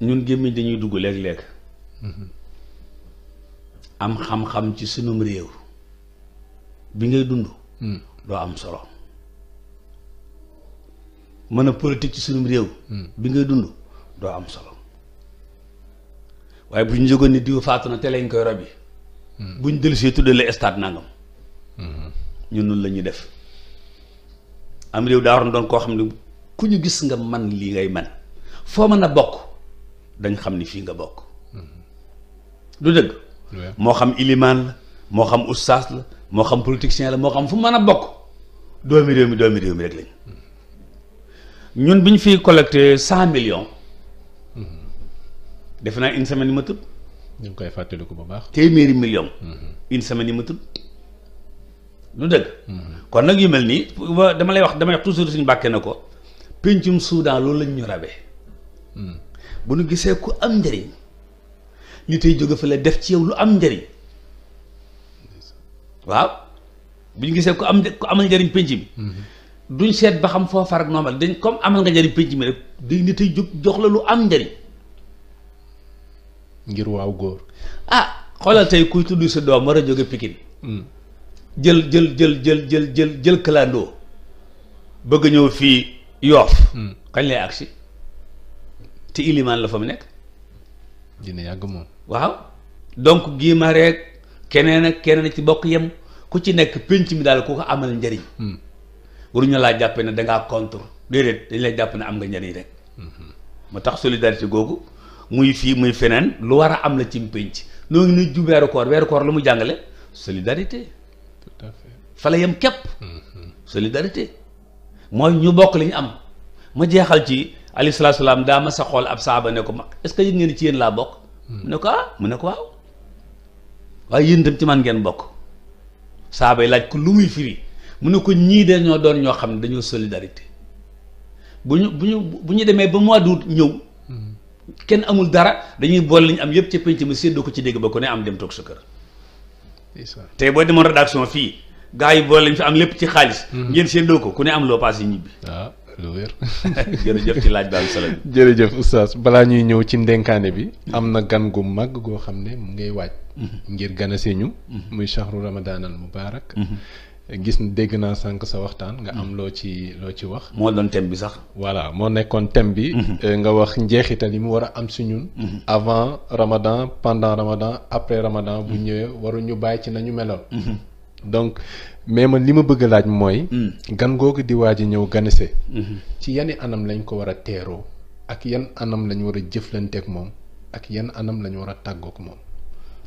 ñun gémmiñ dañuy dugg léeg-léeg am xam-xam ci sunum réew bi ngay dund doo am solo mën a politique ci sunum réew bi ngay dund doo am solo waaye bu ñu jógoon ni diw faatu na te lañ koy robi bu ñu dellusee tuddee la stade nangam ñun noonu la ñuy def am réew daa waroon doon koo xam ne ku ñu gis nga man lii ngay man foo mën a bokk dañ xam ni fii nga bokk du dëgg moo xam ilimaan la moo xam ustaas la moo xam politicien la moo xam fu mën a bokk doomi réew mi rek lañ ñun bi ñu fiy collecté 100 millions defe naa une semaine yi ma tudd ñu ngi koy fàttaliku bu baax téeméeri millions une semaine yi ma tudd lu dëgg kon nag yu mel nii damay wax toujours suñu bàkkee na ko péncum Soudan loolu lañ ñu rabee bu ñu gisee ku am njëriñ li tey jóge fa la def ci yow lu am njëriñ waaw bu ñu gisee ku amal njëriñ pénc bi duñ seet ba xam foo far ak normal dañ comme amal nga njëriñ pénc mi rek day ni tey jóg jox la lu am njëriñ ngir waaw góor xoolal tey kuy tudd sa doom war a jóge Pikine jël kalandoo bëgg ñëw fii Yoof kañ lay agsi te ilimaan la fa mu nekk dina yàgg moom waaw donc giima rek keneen ci bokk yem ku ci nekk pénc mi daal ku ko amal njëriñ waruñu laa jàppe ne dangaa contre déedéet dañ lay jàpp ne am nga njëriñ rek moo tax solidarité googu muy fii muy feneen lu war a am la ci pénc noo ngi ni jub weeru koor lu mu jàngale solidarité tout à fait fa la yem képp solidarité mooy ñu bokk li ñu am ma jeexal ci alayhi salaatu salaam daa ma sa xool ab saaba ne ko ma est-ce que yëg ngeen ci yéen laa bokk mu ne ko mu ne ko waaw waaye yéen tam ci man ngeen bokk saaba yi laaj ko lu muy firi mu ne ko ñii de ñoo doon ñoo xam ne dañoo solidarité bu ñu demee ba mois d'août ñëw kenn amul dara dañuy boole li ñu am yëpp ca penc ma séddoo ko ci dégg ba ku ne am dem toog sa kër tey boo demoon rédaction fii gars yi boole lañ fi am lépp ci xaalis ngeen séddoo ko ku ne am loo paas yi ñibbi waaw lu wér jërëjëf ci laaj ba am solo jërëjëf oustaz balaa ñuy ñëw ci ndenkaane bi am na gan gu mag goo xam ne mu ngay waaj ngir ganase ñu muy shahru ramadan al mubarak gis dégg naa sànq sa waxtaan nga am loo ci wax moo doon thème bi sax voilà moo nekkoon thème bi nga wax njeexital yi mu war a am si ñun avant ramadan pendant ramadan après ramadan bu ñëwee waruñu bàyyi ci nañu meloon donc mais man li ma bëgg a laaj mooy gan googu di waaj a ñëw ganase ci yani anam lañ ko war a teeroo ak yan anam lañ war a jëflanteek moom ak yan anam lañ war a tàggook moom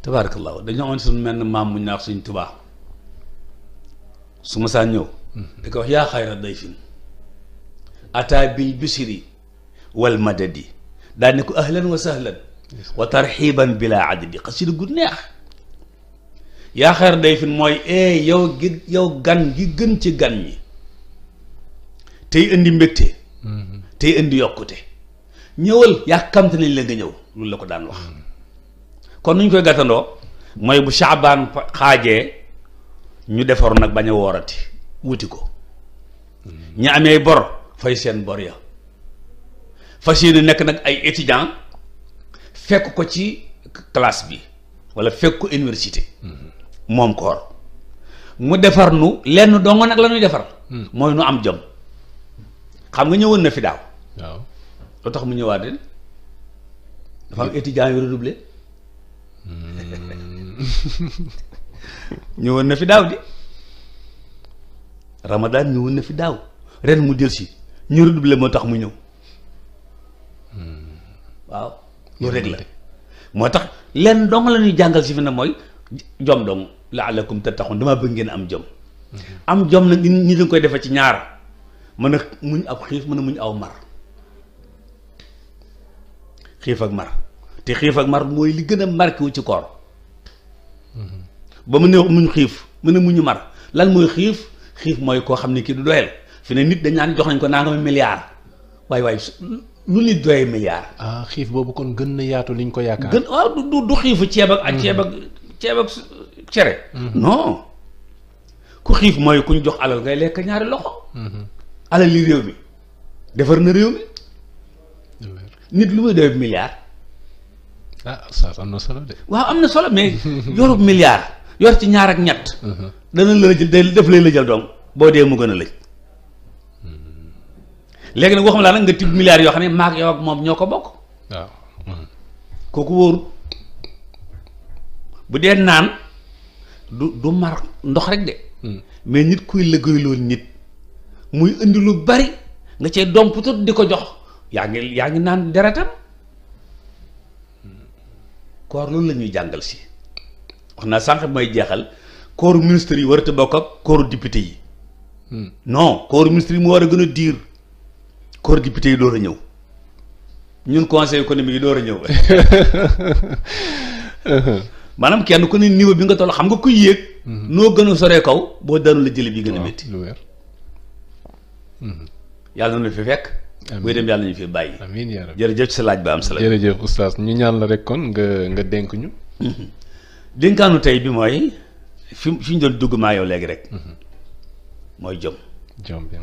tabarakallahu dañoo amoon suñu mel maam mu naax suñ Tuubaa su ma saa ñëw da ko wax yaa xayra dayfin ata bil bisri wal madadi daal ne ko ahlan wa sahlan wa tarxiban bila adadi xasida gu neex yaa xayra dayfin mooy yow gan gi gën ci gan ñi tey indi mbégte tey indi yokkute ñëwal yàkkamte nañ la nga ñëw loolu la ko daan wax kon nuñ koy gàttandoo mooy bu Shaabaan xaajee ñu defar nag bañ a woorati wuti ko ñi amee bor fay seen bor ya fas yéene nekk nag ay étudiant fekk ko ci classe bi wala fekk ko université moom koor mu defar nu lenn dong nag la ñuy defar mooy nu am jom xam nga ñëwoon na fi daaw waaw loo tax mu ñëwaat den dafa am étudiant yu redoublé ñëwoon na fi daaw di Ramadan ñëwoon na fi daaw ren mu jël si ñu redoublé moo tax mu ñëw waaw loolu rek la moo tax lenn dong la ñuy jàngal si fi ne mooy jom dong la'allakum tattaqun dama bëgg ngeen am jom am jom nag ñi dañ koy defe ci ñaar mën a muñ ab xiif mën a muñ aw mar xiif ak mar te xiif ak mar mooy li gën a marqué wu ci koor ba mu ne muñ xiif mën a muñu mar lan mooy xiif mooy koo xam ne kii du doyal fi ne nit dañ naan jox nañ ko nangami milliard waaye lu nit doyee milliard xiif boobu kon gën na yaatu liñ ko yaakaar gën waaw du xiifu ceeb ak ceeb ak cere non ku xiif mooy kuñ jox alal ngay lekk ñaari loxo alal li réew mi defar na réew mi nit lu muy def milliard. ah ça am na solo de. waaw am na solo mais yorub milliard yor ci ñaar ak ñett. dana la jël day def lay la jël doom boo dee mu gën a lëj. léegi nag waxuma laa nag nga tibb milliards yoo xam ne maag yow ak moom ñoo ko bokk. waaw. kooku wóorul bu dee naan du mar ndox rek de. mais nit kuy liggéeyloo nit muy indi lu bari nga cee domp tut di ko jox yaa ngi naan deretam. koor loolu la ñuy jàngal si wax naa sànq may jeexal kooru ministre yi warut a bokk ak kooru député yi. non kooru ministre yi mu war a gën a diir kooru député yi door a ñëw ñun conseil économique yi door a ñëw maanaam kenn ku ne niveau bi nga toll xam nga kuy yéeg. noo gën a soree kaw boo daanu la jële bi gën a métti. lu wér. yàlla na fi fekk. buy dem yàlla ñu fi bàyyi. amiin yaa rabbi jërëjëf ci sa laaj ba am solo. jërëjëf oustaz ñu ñaan la rek kon nga dénk ñu. dénkaanu tey bi mooy fi ñu doon dugg maa yow léegi rek. mooy jom. jom bi.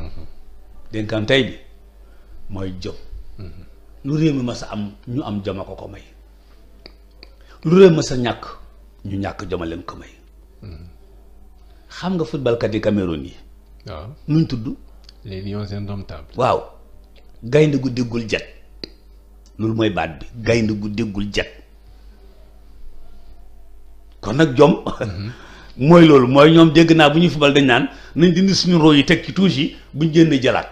dénkaan tey bi mooy jom. lu réew mi mas a am ñu am jom a ko may. lu réew mas a ñàkk ñu ñàkk joma leen ko may. xam nga footballkat yi Cameroun yi. waaw nuñ tudd. les lions indomptables. waaw gaynde gu déggul jet loolu mooy baat bi gaynde gu déggul jet kon nag jom mooy loolu mooy ñoom dégg naa bu ñuy football dañ naan nañ dindi suñu roo yi teg ci tuus yi buñ génnee jalaat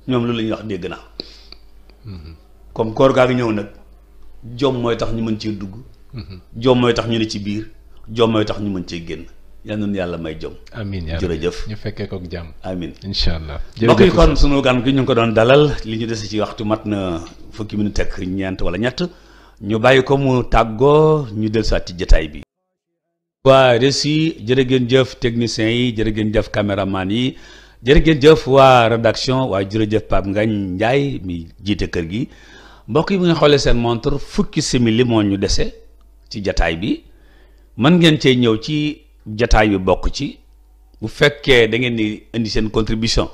ñoom loolu la ñuy wax dégg naa comme koor gaa ngi ñëw nag jom mooy tax ñu mën cee dugg jom mooy tax ñu ne ci biir jom mooy tax ñu mën cee génn yal na nu yàlla may jom. amiin yaa jërëjëf ñu fekkee kook jàmm. amiin incha allah. mbokk yi kon sunu gan gi ñu ngi ko doon dalal li ñu dese ci waxtu mat na fukki minute ak ñeent wala ñett ñu bàyyi ko mu tàggoo ñu dellusiwaat ci jotaay bi. waa Rési jërë ngeen jëf techniciens yi jërë ngeen jëf caméraman yi jërë ngeen jëf waa rédaction waaye jërëjëf Pape Ngagne Ndiaye mi jiite kër gi mbokk yi bu nga xoolee seen montre fukki simili moo ñu dese ci jotaay bi mën ngeen cee ñëw ci. jataay bi bokk ci bu fekkee da ngeen di indi seen contribution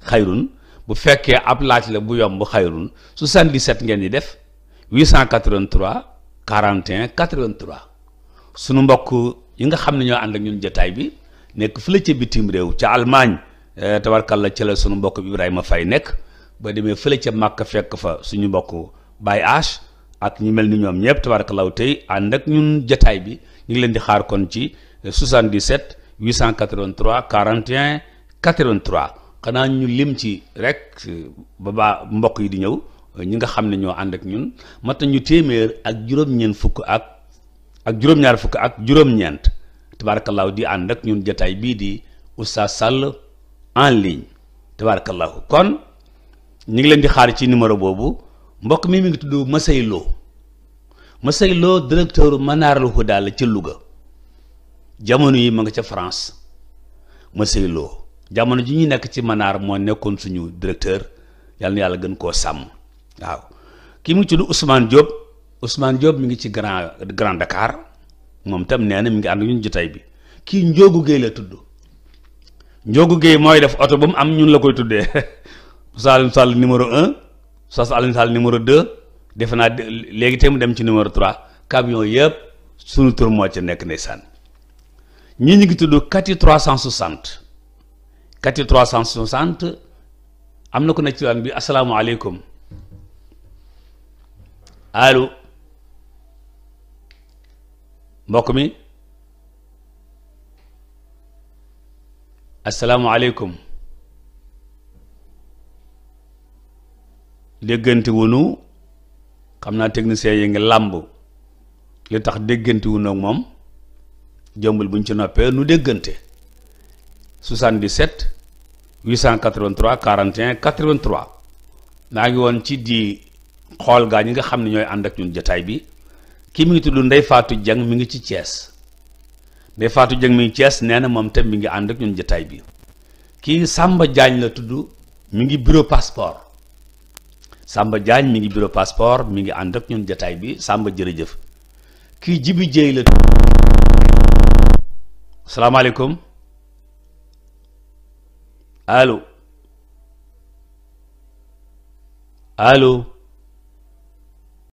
xayrun bu fekkee ab laaj la bu yomb xayrun 77 ngeen di def 883 41 83 sunu mbokk yi nga xam ne ñoo ànd ak ñun jataay bi nekk fële ca bitim réew ca Allemagne tabarkalla ca la sunu mbokk Ibrahima Faye nekk ba demee fële ca Màkka fekk fa suñu mbokk Baye H ak ñu mel ni ñoom ñëpp tabarkalla tey ànd ak ñun jataay bi ñu ngi leen di xaar kon ci 77 883 41 83 xanaa ñu lim ci rek ba mbokk yi di ñëw ñi nga xam ne ñoo ànd ak ñun mat nañu téeméer ak juróom-ñeent fukk ak juróom-ñaar fukk ak juróom-ñeent tabaarakallaahu di ànd ak ñun jotaay bii di Oustaz Sall en ligne tabaarakallaahu kon ñu ngi leen di xaar ci numéro boobu mbokk mi ngi tudd Masay Lo directeur Manarul Huda la ca Louga jamono yi ma nga ca France Masay Lo jamono ji ñu nekk ci Manar moo nekkoon suñu directeur yàlla na yàlla gën koo sàmm waaw kii mu ngi tudd Ousmane Diop mi ngi ci Grand Dakar moom tam nee na mi ngi ànd ñun jotaay bi kii Njoogu Géey la tudd Njoogu Géey mooy def oto ba mu am ñun la koy tuddee Salim Sall numéro 1 Salim Sall numéro 2 defe naa léegi te mu dem ci numéro 3 camion yëpp suñu tur moo ca nekk ndeysaan ñii ñu ngi tudd Kati 360 Kati 360 am na ko nekk ci waan bi asalaamaaleykum allo mbokk mi asalaamaaleykum déggante wunu xam naa technicien yi ngi làmb li tax déggante wunu ak moom jëmbul buñ ci noppee nu déggante 77 883 41 83 maa ngi woon ci di xool gaa ñi nga xam ne ñooy ànd ak ñun jotaay bi kii mi ngi tudd Ndeye Fatou Dieng mi ngi ci Thiès Ndeye Fatou Dieng mi ngi Thiès nee na moom tam mi ngi ànd ak ñun jotaay bi kii Samba Diagne la tudd mi ngi bureau passeport Samba Diagne mi ngi bureau passeport mi ngi ànd ak ñun jotaay bi Samba jërëjëf kii Jibi Jéy la tudd salaamaaleykum allo